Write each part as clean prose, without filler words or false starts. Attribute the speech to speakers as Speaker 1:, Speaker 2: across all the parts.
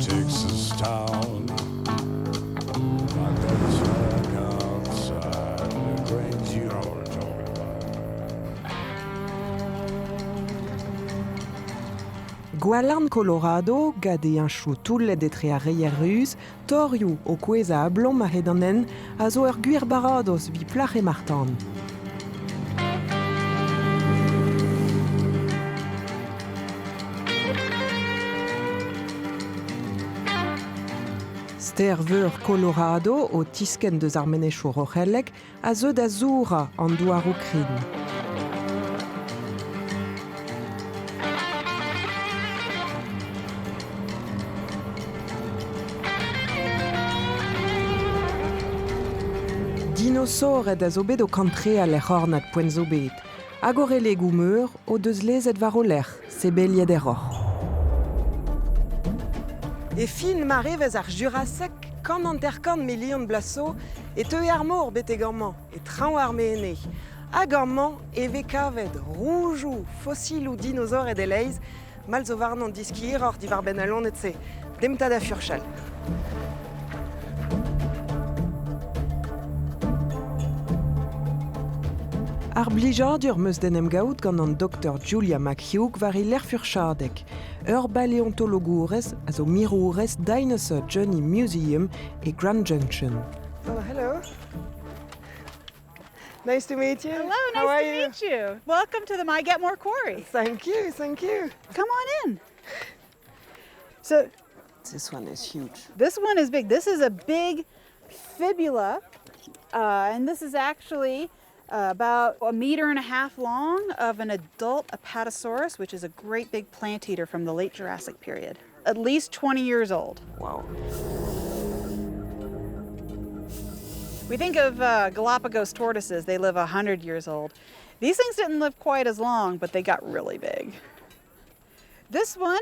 Speaker 1: Texas town. I got stuck outside the grains, you know what I'm talking about.
Speaker 2: Gualarn Colorado, gade un chou toulle detre a reier ruz, torioù o kweza a blom a hedanen, a zo ur gwir barados vi plach e martan. Sterveur Colorado o tisken deus ar menechou roc'hellek a zeu da zoura an douar o krin. Dinosaur a zo bet o kantreal e c'hornad poent zo bet. Hag o relegou meur o deus lezet war o lec'h, sebeliet e roc'h. E fin marevez ar Jurassek kan an terkan milion blaso e teu ar mor bete gambant e traoù ar mehene. Hag gambant e ve kavet roujou, fossilou dinosaur e deleiz mal zo varn an diskir or di var ben alon et se demtad a furchal. Ar blijadur meus denem gaout gant an Dr. Julia McHugh var e ler furchadek. Ur baleontologourez a zo mirourez Dinosaur Journey Museum e Grand Junction. Oh, hello. Nice to meet you.
Speaker 3: Hello,
Speaker 2: How are
Speaker 3: nice to meet you. Welcome to the My Get More Quarry.
Speaker 2: Thank you, thank you.
Speaker 3: Come on in. So
Speaker 2: This one is huge.
Speaker 3: this one is big. This is a big fibula, and this is actually about 1.5 meters long of an adult Apatosaurus, which is a great big plant eater from the late Jurassic period. At least 20 years old.
Speaker 2: Wow.
Speaker 3: We think of Galapagos tortoises, they live 100 years old. These things didn't live quite as long, but they got really big. This one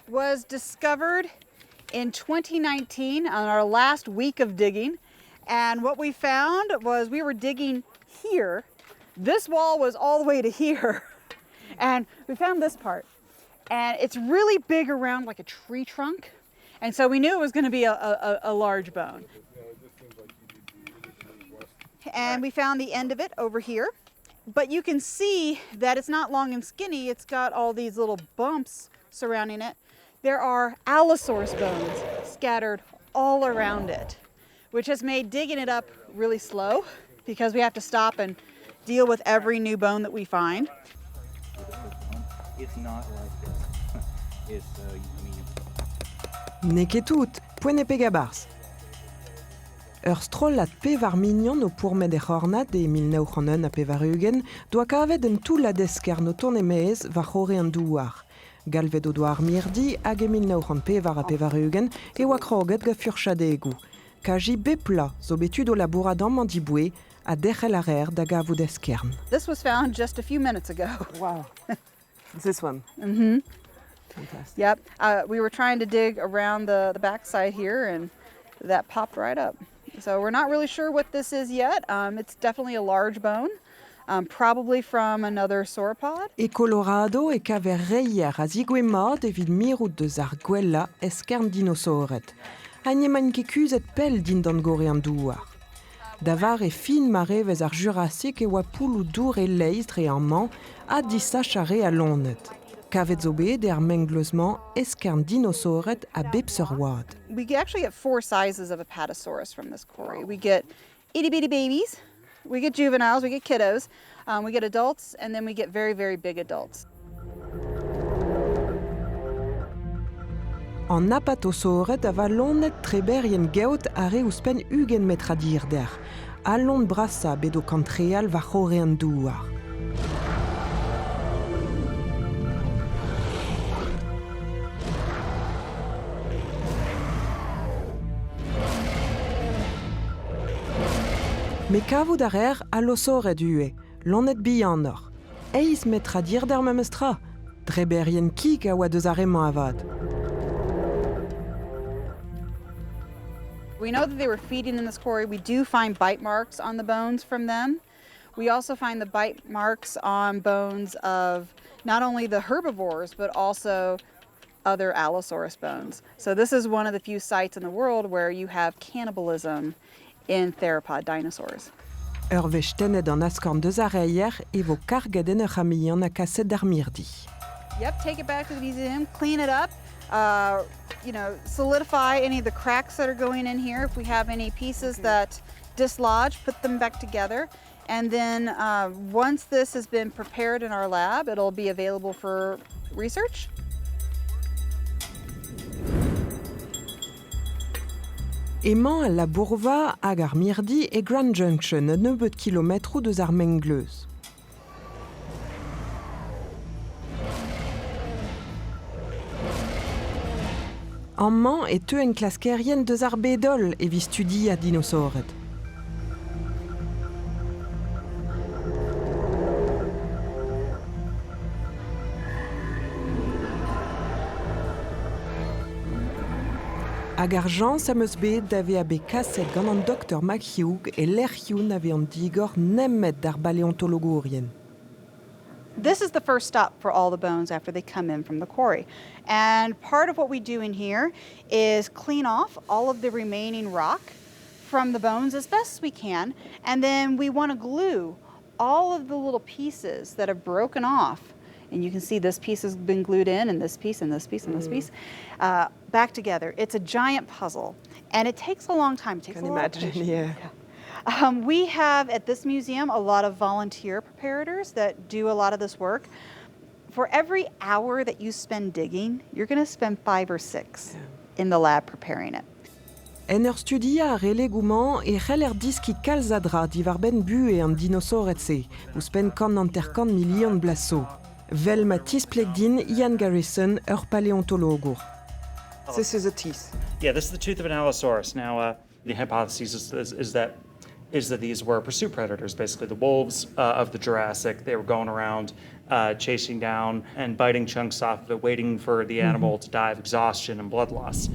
Speaker 3: was discovered in 2019 on our last week of digging. And what we found was we were digging here. This wall was all the way to here. And we found this part. And it's really big around like a tree trunk. And so we knew it was going to be a large bone. And we found the end of it over here. But you can see that it's not long and skinny. It's got all these little bumps surrounding it. There are Allosaurus bones scattered all around it, which has made digging it up really slow because we have to stop and deal with every new bone that we find.
Speaker 4: It's not like this. It's,
Speaker 2: Neket tout, poen e pega bars. Ur strollat pe var mignon o pourmet e c'hornad e 1901 a pe var eugen doa kavet en tout la desker no tourne mez var c'hore an douar. Galvet o doar mirdi hag e 1900 pe var a pe var eugen e oa kroget ga furchadegou. Kaji bepla zo betud o labouradam mandiboue a derc'hel a rer da gavout eskern.
Speaker 3: This was found just a few minutes ago.
Speaker 2: Wow. This one.
Speaker 3: Mm-hmm.
Speaker 2: Fantastic.
Speaker 3: Yep. We were trying to dig around the backside here, and that popped right up. So we're not really sure what this is yet. It's definitely a large bone, probably from another sauropod.
Speaker 2: E Colorado e kaver reier a zigwe mat evit mirout deus ar gwella eskern dinosauret. Hag emañ ket kuzet pell din d'an gore an douar. Da var e fin marevez ar Jurassic e oa poulou dour e leizd re an man a disachare a lonet. Kavet zo bet er mengleusement eskern dinosauret a bep seur oad.
Speaker 3: We actually get 4 sizes of Apatosaurus from this quarry. We get itty-bitty babies, we get juveniles, we get kiddos, we get adults, and then we get very, very big adults.
Speaker 2: An Apatosauret a va lonet treberien gaout are ouzpen ugen metra dir der. A lont brasa bet o kantreal va c'hore an douar. Me kavout ar er Allosaurus ue, lonet bihanor. Eiz metra dir der memestra, treberien kik a oa deus arremañ avad.
Speaker 3: We know that they were feeding in this quarry. We do find bite marks on the bones from them. We also find the bite marks on bones of not only the herbivores, but also other Allosaurus bones. So this is one of the few sites in the world where you have cannibalism in theropod dinosaurs.
Speaker 2: Ur vestenet an askorn deus ar reier e vo karget en ur amian a kaset d'ar mirdi.
Speaker 3: Yep, take it back to the museum, clean it up, solidify any of the cracks that are going in here. If we have any pieces that dislodge, put them back together. And then once this has been prepared in our lab, it'll be available for research.
Speaker 2: Emañ al labourva hag ar mirdi e Grand Junction, un 9 kilometrou deus ar Mengleuz. Amman e teu en klaskerien deus ar bedol e vi studi a dinosauret. Hag ar jans am eus bet da ve a bet kaset gant an Dr. McHugh e lerc'hioù a ve an digor nemmet d'ar baleontologorien.
Speaker 3: This is the first stop for all the bones after they come in from the quarry. And part of what we do in here is clean off all of the remaining rock from the bones as best as we can. And then we want to glue all of the little pieces that have broken off. And you can see this piece has been glued in, and this piece, and this piece, and this piece, back together. It's a giant puzzle. And it takes a long time. It takes a lot of patience.
Speaker 2: yeah.
Speaker 3: We have at this museum a lot of volunteer preparators that do a lot of this work. For every hour that you spend digging, you're going to spend 5 or 6 in the lab preparing it.
Speaker 2: En ur studia a relegouman e c'hell er diski kalzadra divar ben bu e an dinosauret se, ouz pen kan anterkan milion blaso. Vel ma tispleg din Ian Garrison, ur paleontologour.
Speaker 5: This is a teeth.
Speaker 6: Yeah, this is the tooth of an Allosaurus. Now, the hypothesis is that these were pursuit predators, basically the wolves of the Jurassic. They were going around chasing down and biting chunks off of it, waiting for the animal to die of exhaustion and blood loss.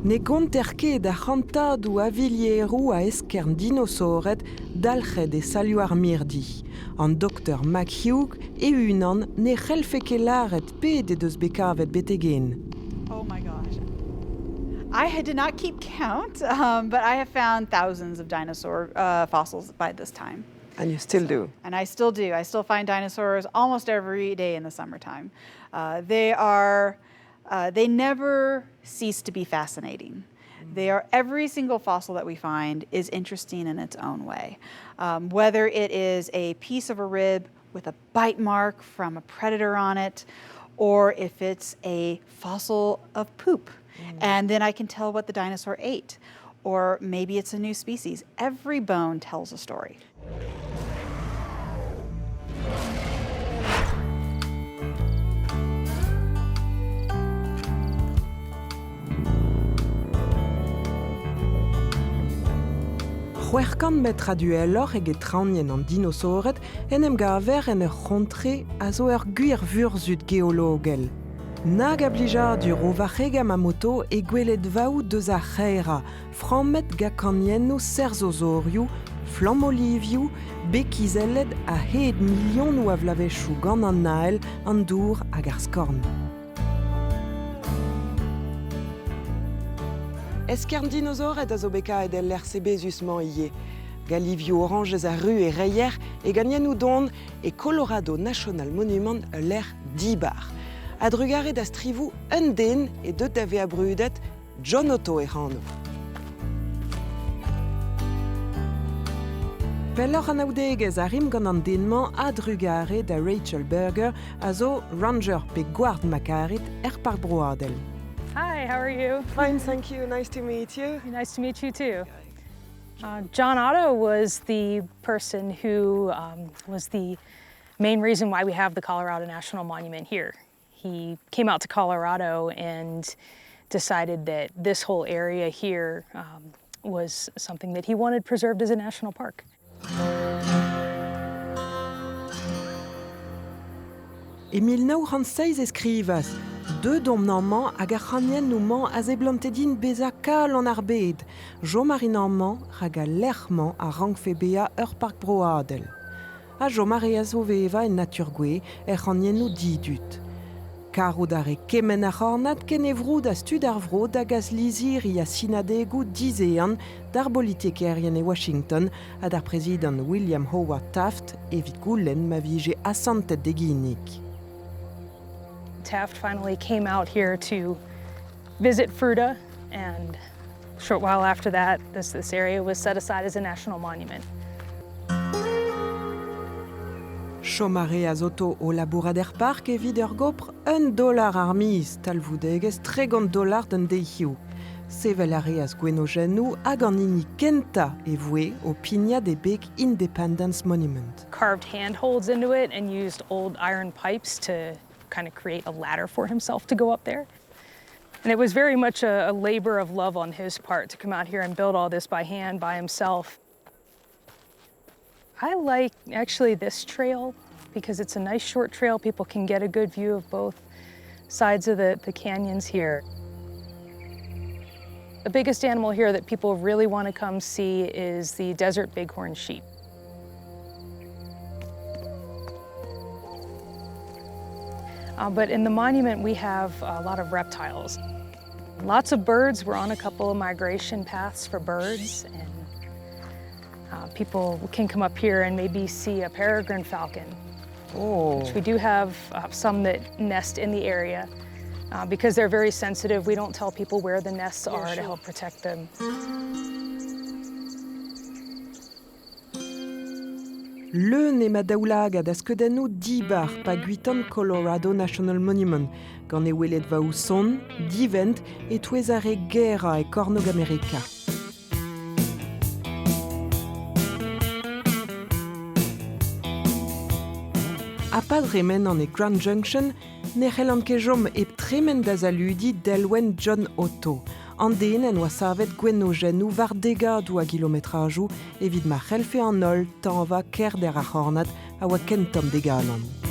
Speaker 2: Ne gonterke da c'hantadou avilierou a eskern dinosauret dalc'hed e salioù ar mirdi. An Dr. McHugh e unan ne c'hellfe laret pet e deus bekavet betegen.
Speaker 3: Oh my gosh. I did not keep count, but I have found thousands of dinosaur fossils by this time.
Speaker 5: And you still do.
Speaker 3: And I still do. I still find dinosaurs almost every day in the summertime. They never cease to be fascinating. Every single fossil that we find is interesting in its own way. Whether it is a piece of a rib with a bite mark from a predator on it, or if it's a fossil of poop, and then I can tell what the dinosaur ate, or maybe it's a new species. Every bone tells a story.
Speaker 2: C'hwerkant met raduelloc'h eg e traoñen an dinosauret en em gaver en ur c'hontre a zo ur gwir vurzud geologel. Nag a blijadur o varc'hegam a moto e gwelet vaout deus a c'hera, frammet gakanniennoù serzosaurioù, flammolivioù, bekizellet a 100 milionoù a vlavechou gant an nael, an dour hag ar skorn. Eskern dinosauret a zo bekaet el l'RCB-zusman ivez. Galivioù orangez a ru e reier e gagnennoù don e Colorado National Monument l'er 10 bar. Adrugaret a strivou un den e deut da ve a brudet John Otto e c'hanno. Pelloc'h an aoudegez a rim gant an denman adrugaret da Rachel Berger a zo ranger pe gward makaret Park Broadel.
Speaker 7: Hi, how are you?
Speaker 5: Fine, thank you. Nice to meet you.
Speaker 7: Nice to meet you too. John Otto was the person who was the main reason why we have the Colorado National Monument here. He came out to Colorado and decided that this whole area here was something that he wanted preserved as a national park.
Speaker 2: E 1906 eskrivas, deux domnanman hag ar c'hanniennoù-mañ a zeblantedin bezañ kal an ar bed, jo marinanman hag a lerc'hman a rangfe bezañ ur Park Broadel. a jo Maria Zoveva en naturgwe c'hanniennou didut. Karo dare kemen a c'hornad kenevroud a stud ar vro da gaz lizir a sinadegou dizean d'ar politikerien e Washington a d'ar president William Howard Taft evit goulenn ma vije asantet deginnik.
Speaker 7: Taft finally came out here to visit Fruta, and a short while after that, this area was set aside as a national monument.
Speaker 2: Chomare a zoto o labourader park evit ur gopr $1 ar miz talvoudegez $30 d'an deihioù. Sevel areaz gwenojennou hag an hini kenta e voe o pignat e beg Independence Monument.
Speaker 7: Carved handholds into it and used old iron pipes to kind of create a ladder for himself to go up there. And it was very much a labor of love on his part to come out here and build all this by hand, by himself. I like actually this trail because it's a nice short trail. People can get a good view of both sides of the canyons here. The biggest animal here that people really want to come see is the desert bighorn sheep. But in the monument, we have a lot of reptiles. Lots of birds. We're on a couple of migration paths for birds, and people can come up here and maybe see a peregrine falcon. Which we do have some that nest in the area. Because they're very sensitive, we don't tell people where the nests are to help protect them.
Speaker 2: Le ne ma daoulag a da skeudennou dibar pa guiton Colorado National Monument, gant e welet va ou son, divent et touezare guerra e Cornog Amerika. Apad remen an e Grand Junction, ne c'hellan ket jom e tremen da zaludi delwen John Otto. An den en oa savet gwenojennou var degad a kilometrajou evit ma c'helfe an ol tan va ker der a c'hornad a oa kentom degalan.